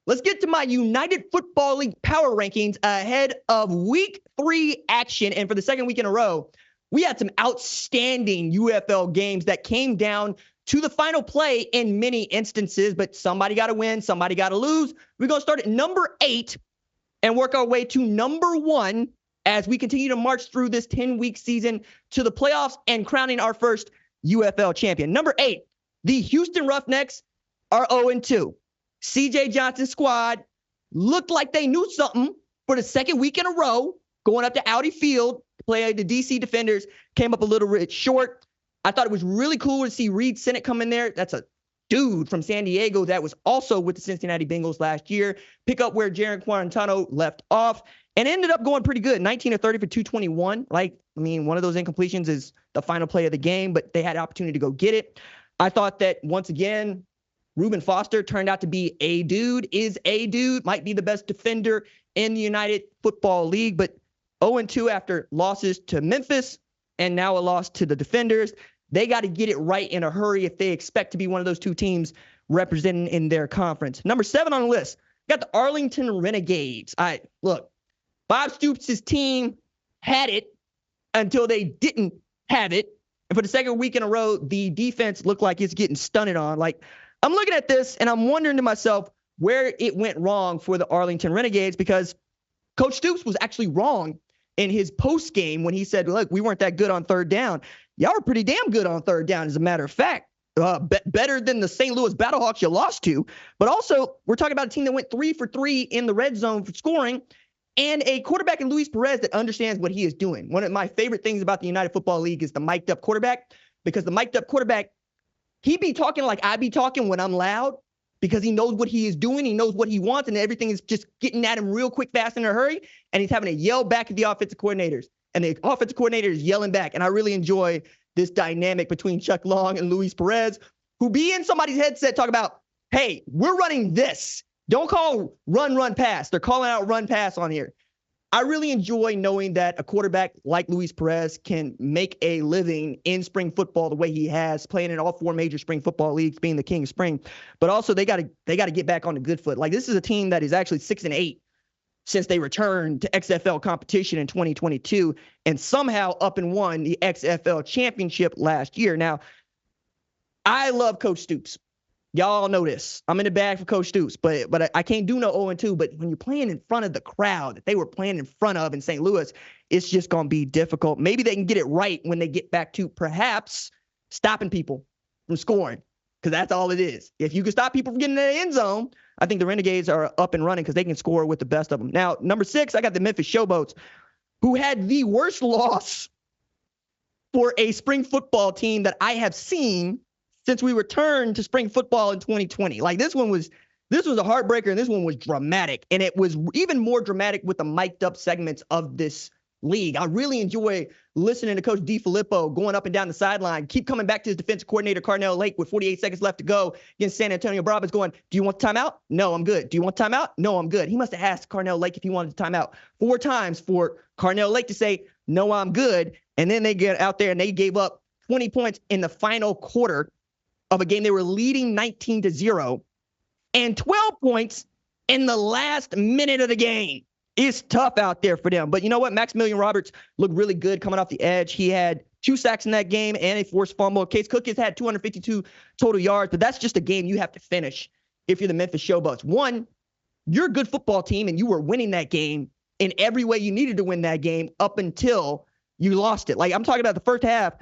Let's get to my United Football League Power Rankings ahead of Week 3 action. And for the second week in a row, we had some outstanding UFL games that came down to the final play in many instances, but somebody got to win, somebody got to lose. We're going to start at number 8 and work our way to number 1 as we continue to march through this 10-week season to the playoffs and crowning our first UFL champion. Number 8, the Houston Roughnecks are 0-2. CJ Johnson's squad looked like they knew something for the second week in a row, going up to Audi Field to play the DC Defenders, came up a little bit short. I thought it was really cool to see Reed Sinnett come in there. That's a dude from San Diego that was also with the Cincinnati Bengals last year. Pick up where Jaron Quarantano left off and ended up going pretty good. 19 of 30 for 221. One of those incompletions is the final play of the game, but they had the opportunity to go get it. I thought that once again, Reuben Foster turned out to be a dude, might be the best defender in the United Football League, but 0-2 after losses to Memphis and now a loss to the Defenders. They got to get it right in a hurry if they expect to be one of those two teams representing in their conference. Number 7 on the list, got the Arlington Renegades. Bob Stoops' team had it until they didn't have it. And for the second week in a row, the defense looked like it's getting stunted on. I'm looking at this and I'm wondering to myself where it went wrong for the Arlington Renegades, because Coach Stoops was actually wrong in his post game when he said, look, we weren't that good on third down. Y'all were pretty damn good on third down, as a matter of fact. Better than the St. Louis Battlehawks you lost to. But also, we're talking about a team that went 3 for 3 in the red zone for scoring, and a quarterback in Luis Perez that understands what he is doing. One of my favorite things about the United Football League is the mic'd up quarterback, because the mic'd up quarterback, he be talking like I be talking when I'm loud, because he knows what he is doing. He knows what he wants, and everything is just getting at him real quick, fast, in a hurry. And he's having to yell back at the offensive coordinators, and the offensive coordinator is yelling back. And I really enjoy this dynamic between Chuck Long and Luis Perez, who be in somebody's headset talk about, hey, we're running this. Don't call run, pass. They're calling out run, pass on here. I really enjoy knowing that a quarterback like Luis Perez can make a living in spring football the way he has, playing in all 4 major spring football leagues, being the king of spring. But also they got to get back on the good foot. This is a team that is actually 6-8 since they returned to XFL competition in 2022 and somehow up and won the XFL championship last year. Now, I love Coach Stoops. Y'all know this. I'm in the bag for Coach Stoops, but I can't do no 0-2. But when you're playing in front of the crowd that they were playing in front of in St. Louis, it's just going to be difficult. Maybe they can get it right when they get back to perhaps stopping people from scoring, because that's all it is. If you can stop people from getting in the end zone, I think the Renegades are up and running because they can score with the best of them. Now, number 6, I got the Memphis Showboats, who had the worst loss for a spring football team that I have seen since we returned to spring football in 2020. This one was a heartbreaker, and this one was dramatic. And it was even more dramatic with the mic'd up segments of this league. I really enjoy listening to Coach DiFilippo going up and down the sideline, keep coming back to his defensive coordinator, Carnell Lake, with 48 seconds left to go against San Antonio Brahmas, going, do you want the timeout? No, I'm good. Do you want the timeout? No, I'm good. He must have asked Carnell Lake if he wanted the timeout 4 times for Carnell Lake to say, no, I'm good. And then they get out there and they gave up 20 points in the final quarter of a game they were leading 19-0, and 12 points in the last minute of the game. It's tough out there for them. But you know what? Maximilian Roberts looked really good coming off the edge. He had 2 sacks in that game and a forced fumble. Case Cook has had 252 total yards, but that's just a game you have to finish if you're the Memphis Showboats. One, you're a good football team, and you were winning that game in every way you needed to win that game up until you lost it. I'm talking about the first half.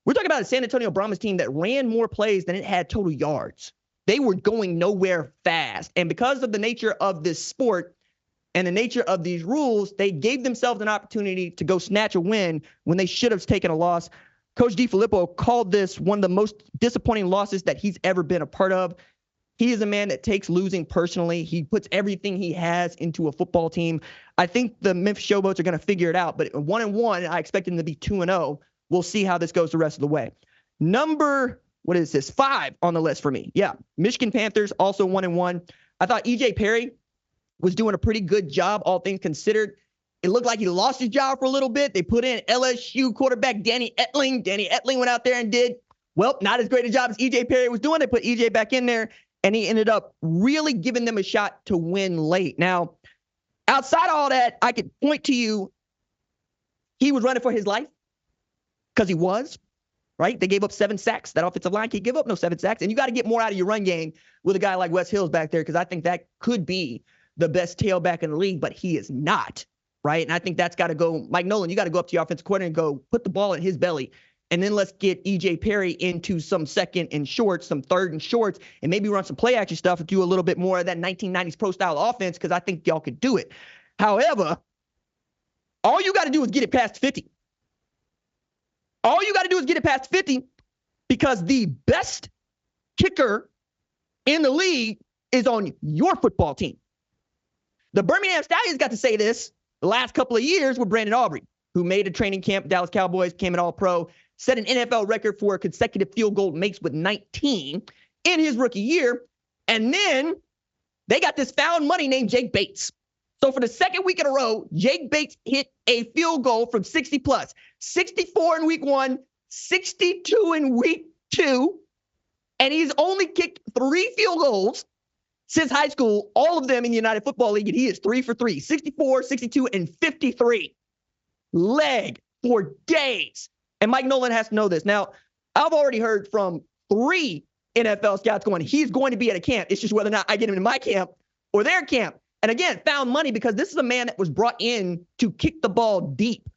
We're talking about a San Antonio Brahmas team that ran more plays than it had total yards. They were going nowhere fast. And because of the nature of this sport and the nature of these rules, they gave themselves an opportunity to go snatch a win when they should have taken a loss. Coach DiFilippo called this one of the most disappointing losses that he's ever been a part of. He is a man that takes losing personally. He puts everything he has into a football team. I think the Memphis Showboats are going to figure it out, but 1-1, I expect them to be 2-0. We'll see how this goes the rest of the way. Number, 5 on the list for me. Yeah, Michigan Panthers, also 1-1. I thought E.J. Perry was doing a pretty good job, all things considered. It looked like he lost his job for a little bit. They put in LSU quarterback Danny Etling. Danny Etling went out there and did, not as great a job as E.J. Perry was doing. They put E.J. back in there, and he ended up really giving them a shot to win late. Now, outside of all that, I could point to you, he was running for his life because he was, right? They gave up 7 sacks. That offensive line can't give up no 7 sacks. And you got to get more out of your run game with a guy like Wes Hills back there, because I think that could be the best tailback in the league, but he is not, right? And I think that's got to go. Mike Nolan, you got to go up to your offensive coordinator and go, put the ball in his belly. And then let's get E.J. Perry into some second and shorts, some third and shorts, and maybe run some play action stuff and do a little bit more of that 1990s pro style offense, because I think y'all could do it. However, all you got to do is get it past 50. All you got to do is get it past 50, because the best kicker in the league is on your football team. The Birmingham Stallions got to say this the last couple of years with Brandon Aubrey, who made a training camp, Dallas Cowboys, came an all-pro, set an NFL record for consecutive field goal makes with 19 in his rookie year. And then they got this found money named Jake Bates. So for the second week in a row, Jake Bates hit a field goal from 60 plus. 64 in week 1, 62 in week 2. And he's only kicked 3 field goals since high school, all of them in the United Football League. And he is 3 for 3, 64, 62, and 53. Leg for days. And Mike Nolan has to know this. Now, I've already heard from 3 NFL scouts going, he's going to be at a camp. It's just whether or not I get him in my camp or their camp. And again, found money, because this is a man that was brought in to kick the ball deep,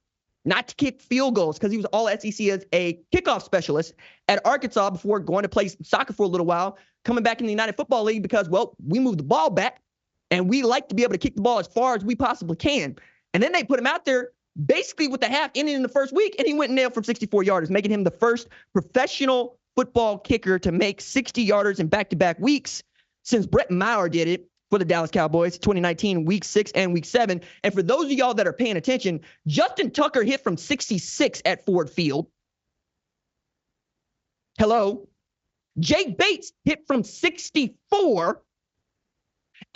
not to kick field goals, because he was all SEC as a kickoff specialist at Arkansas before going to play soccer for a little while, coming back in the United Football League because, well, we move the ball back and we like to be able to kick the ball as far as we possibly can. And then they put him out there basically with the half inning in the first week, and he went and nailed from 64 yarders, making him the first professional football kicker to make 60 yarders in back-to-back weeks since Brett Maher did it for the Dallas Cowboys, 2019, week 6 and week 7. And for those of y'all that are paying attention, Justin Tucker hit from 66 at Ford Field. Hello. Jake Bates hit from 64,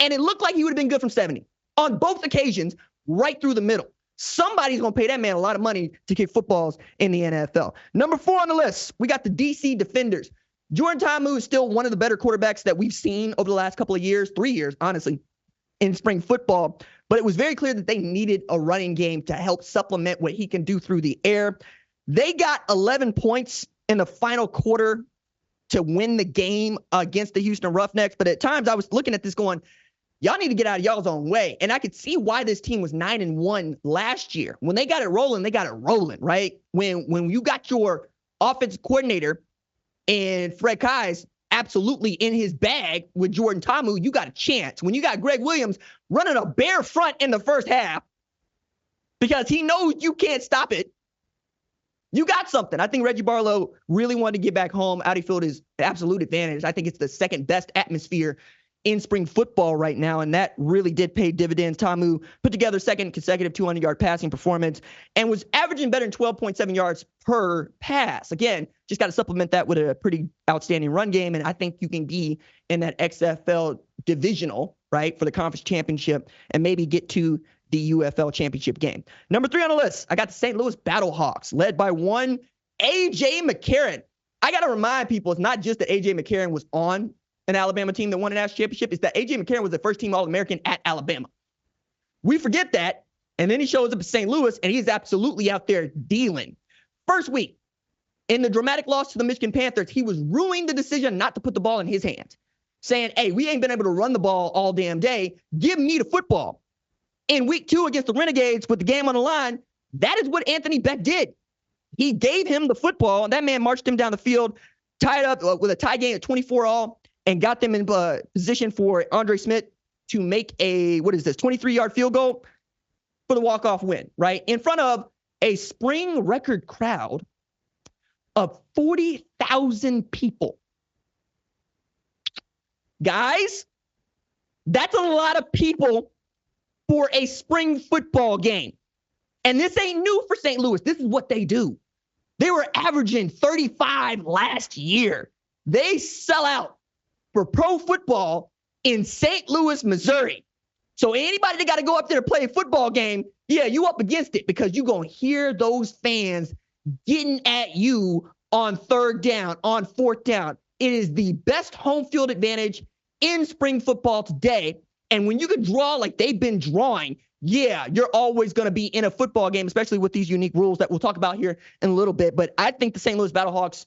and it looked like he would have been good from 70 on both occasions, right through the middle. Somebody's going to pay that man a lot of money to kick footballs in the NFL. Number 4 on the list, we got the DC Defenders. Jordan Ta'amu is still one of the better quarterbacks that we've seen over the last couple of years, 3 years, honestly, in spring football. But it was very clear that they needed a running game to help supplement what he can do through the air. They got 11 points in the final quarter to win the game against the Houston Roughnecks. But at times I was looking at this going, y'all need to get out of y'all's own way. And I could see why this team was 9-1 last year. When they got it rolling, right? When you got your offensive coordinator and Fred Kai's absolutely in his bag with Jordan Ta'amu, you got a chance. When you got Greg Williams running a bare front in the first half because he knows you can't stop it, you got something. I think Reggie Barlow really wanted to get back home. Audi Field is an absolute advantage. I think it's the second best atmosphere in spring football right now, and that really did pay dividends. Ta'amu put together second consecutive 200-yard passing performance and was averaging better than 12.7 yards per pass. Again, just got to supplement that with a pretty outstanding run game, and I think you can be in that XFL divisional, right, for the conference championship and maybe get to the UFL championship game. Number 3 on the list, I got the St. Louis Battlehawks, led by one A.J. McCarron. I got to remind people, it's not just that A.J. McCarron was on an Alabama team that won a national championship, is that A.J. McCarron was the first team All-American at Alabama. We forget that, and then he shows up at St. Louis, and he's absolutely out there dealing. First week, in the dramatic loss to the Michigan Panthers, he was ruining the decision not to put the ball in his hands, saying, hey, we ain't been able to run the ball all damn day. Give me the football. In week 2 against the Renegades with the game on the line, that is what Anthony Beck did. He gave him the football, and that man marched him down the field, tied up with a tie game at 24-all, and got them in position for Andre Smith to make a, 23-yard field goal for the walk-off win, right? In front of a spring record crowd of 40,000 people. Guys, that's a lot of people for a spring football game. And this ain't new for St. Louis. This is what they do. They were averaging 35 last year. They sell out for pro football in St. Louis, Missouri. So anybody that got to go up there to play a football game, yeah, you up against it, because you're going to hear those fans getting at you on 3rd down, on 4th down. It is the best home field advantage in spring football today. And when you can draw like they've been drawing, yeah, you're always going to be in a football game, especially with these unique rules that we'll talk about here in a little bit. But I think the St. Louis Battlehawks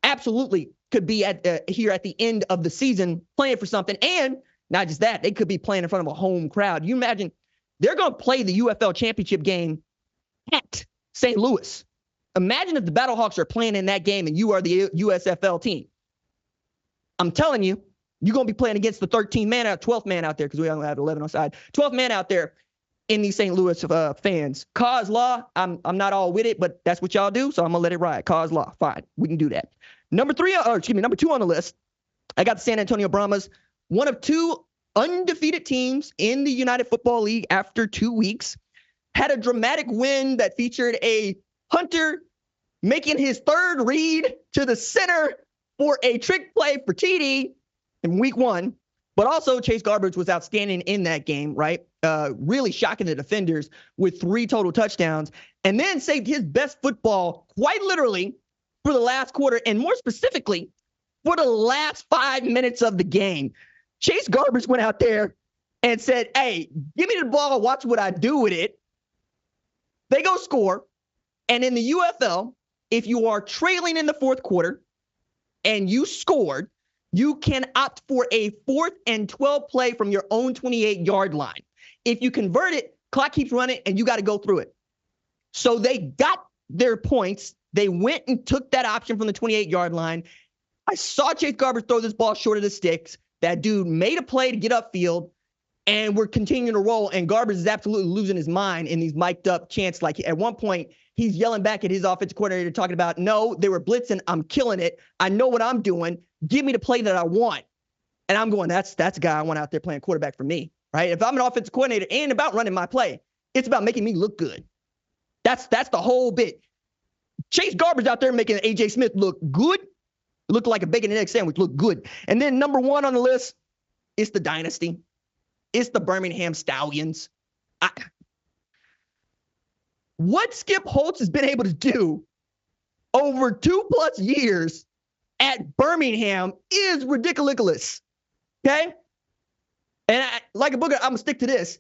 absolutely could be here at the end of the season playing for something. And not just that, they could be playing in front of a home crowd. You imagine they're going to play the UFL championship game at St. Louis. Imagine if the Battlehawks are playing in that game and you are the USFL team. I'm telling you, you're going to be playing against the 12th man out there, because we only have 11 on side. 12th man out there in these St. Louis fans. Cause law, I'm not all with it, but that's what y'all do, so I'm going to let it ride. Cause law, fine. We can do that. Number 2 on the list, I got the San Antonio Brahmas, one of 2 undefeated teams in the United Football League after 2 weeks. Had a dramatic win that featured a punter making his 3rd read to the center for a trick play for TD in week 1. But also Chase Garbage was outstanding in that game, right? Really shocking the defenders with 3 total touchdowns, and then saved his best football quite literally for the last quarter, and more specifically for the last 5 minutes of the game. Chase Garbage went out there and said, hey, give me the ball, watch what I do with it. They go score. And in the UFL, if you are trailing in the 4th quarter and you scored, you can opt for a 4th and 12 play from your own 28-yard line. If you convert it, clock keeps running and you got to go through it. So they got their points. They went and took that option from the 28-yard line. I saw Chase Garbage throw this ball short of the sticks. That dude made a play to get upfield, and we're continuing to roll, and Garbage is absolutely losing his mind in these mic'd up chants. Like at one point, he's yelling back at his offensive coordinator talking about, no, they were blitzing. I'm killing it. I know what I'm doing. Give me the play that I want. And I'm going, that's a guy I want out there playing quarterback for me, right? If I'm an offensive coordinator, it ain't about running my play. It's about making me look good. That's the whole bit. Chase Garbage out there making A.J. Smith look good. Looked like a bacon and egg sandwich. Looked good. And then number 1 on the list, it's the dynasty. It's the Birmingham Stallions. What Skip Holtz has been able to do over 2+ years at Birmingham is ridiculous. Okay? And like a booger, I'm going to stick to this.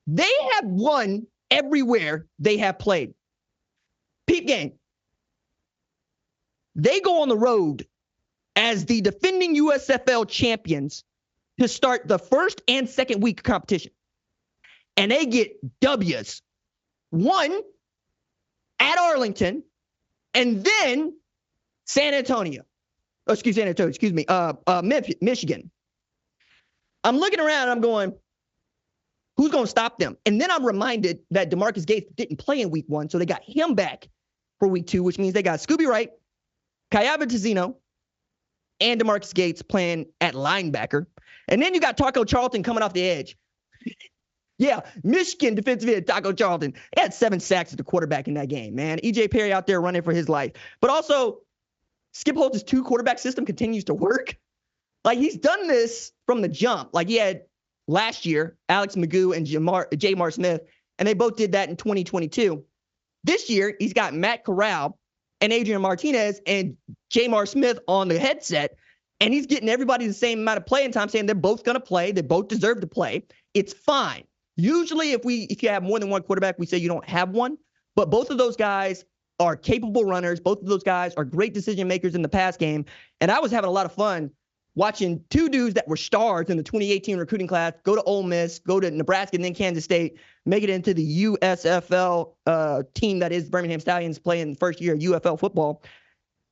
They have won everywhere they have played. Peep game. They go on the road as the defending USFL champions to start the 1st and 2nd week of competition. And they get W's. 1 at Arlington, and then Memphis, Michigan. I'm looking around and I'm going, who's going to stop them? And then I'm reminded that DeMarcus Gates didn't play in week 1, so they got him back for week 2, which means they got Scooby Wright, Kayaba Tizino, and DeMarcus Gates playing at linebacker. And then you got Taco Charlton coming off the edge. Yeah, Michigan defensive end Taco Charlton. He had 7 sacks at the quarterback in that game, man. E.J. Perry out there running for his life. But also, Skip Holtz's 2-quarterback system continues to work. Like, he's done this from the jump. Like, he had last year, Alex Magoo and Jamar Smith, and they both did that in 2022. This year, he's got Matt Corral and Adrian Martinez and Jamar Smith on the headset, and he's getting everybody the same amount of playing time, saying they're both going to play. They both deserve to play. It's fine. Usually, if you have more than one quarterback, we say you don't have one. But both of those guys are capable runners. Both of those guys are great decision makers in the pass game. And I was having a lot of fun watching 2 dudes that were stars in the 2018 recruiting class go to Ole Miss, go to Nebraska, and then Kansas State, make it into the USFL team that is Birmingham Stallions playing first year of UFL football.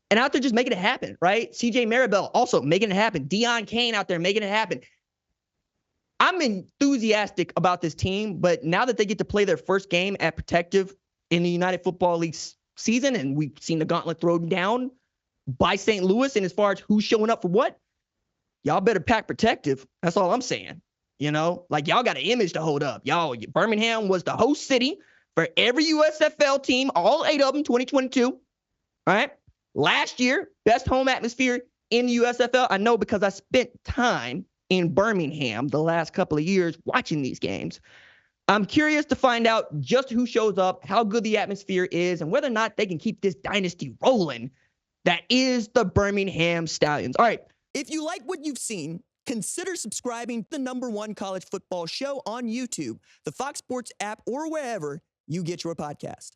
And out there just making it happen, right? CJ Maribel also making it happen. Deion Kane out there making it happen. I'm enthusiastic about this team, but now that they get to play their first game at Protective in the United Football League season, and we've seen the gauntlet thrown down by St. Louis, and as far as who's showing up for what, y'all better pack Protective. That's all I'm saying. You know, like, y'all got an image to hold up. Y'all, Birmingham was the host city for every USFL team, all 8 of them, 2022. All right. Last year, best home atmosphere in the USFL. I know because I spent time in Birmingham the last couple of years watching these games. I'm curious to find out just who shows up, how good the atmosphere is, and whether or not they can keep this dynasty rolling that is the Birmingham Stallions. All right. If you like what you've seen, consider subscribing to the #1 college football show on YouTube, the Fox Sports app, or wherever you get your podcast.